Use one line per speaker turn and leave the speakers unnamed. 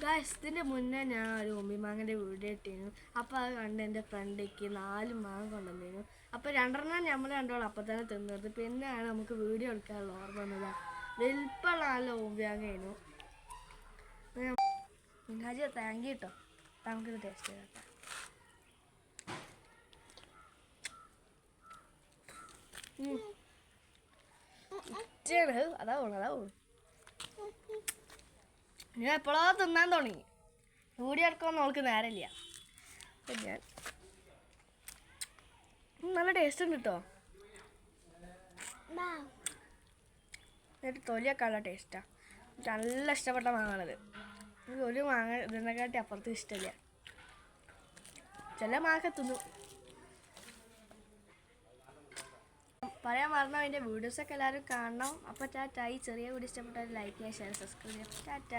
Guys ഇതിൻ്റെ മുന്നേ ഞാൻ ഒരു ഉമ്മിമാങ്ങൻ്റെ വീഡിയോ ഇട്ടിരുന്നു. അപ്പോൾ അത് കണ്ട് എൻ്റെ ഫ്രണ്ടിക്ക് 4 മാങ്ങ കൊണ്ടുവന്നിരുന്നു. അപ്പോൾ 2 നമ്മൾ രണ്ടോളം അപ്പം തന്നെ തിന്നത്. പിന്നെയാണ് നമുക്ക് വീഡിയോ എടുക്കാനുള്ള ഓർമ്മ വന്നത്. വലിപ്പമുള്ള നല്ല ഉമ്മിമാങ്ങയായിരുന്നു. മിങ്കാജി താങ്ക് യു കേട്ടോ. നമുക്കിത് ടേസ്റ്റ് ചെയ്തേക്കാം. അതാവും ഞാൻ എപ്പോഴോ തിന്നാൻ തുടങ്ങി. വീഡിയോ എടുക്കാമെന്ന് അവൾക്ക് നേരമില്ല. അപ്പം ഞാൻ നല്ല ടേസ്റ്റ് ഉണ്ട് കേട്ടോ. എന്നിട്ട് തൊലിയൊക്കെ ഉള്ള ടേസ്റ്റാണ്. എനിക്ക് നല്ല ഇഷ്ടപ്പെട്ട മാങ്ങാണിത്. എനിക്ക് ഒരു മാങ്ങ ഇതിനെക്കാട്ടി അപ്പുറത്ത് ഇഷ്ടമില്ല. ചില മാങ്ങ തിന്നു. പറയാൻ മറന്നോ, അതിൻ്റെ വീഡിയോസൊക്കെ എല്ലാവരും കാണണം. അപ്പോൾ ടാറ്റ. ഈ ചെറിയ വീഡിയോ ഇഷ്ടപ്പെട്ടാൽ ലൈക്ക് ചെയ്യുക, ഷെയർ, സബ്സ്ക്രൈബ് ചെയ്യുക. ടാറ്റ.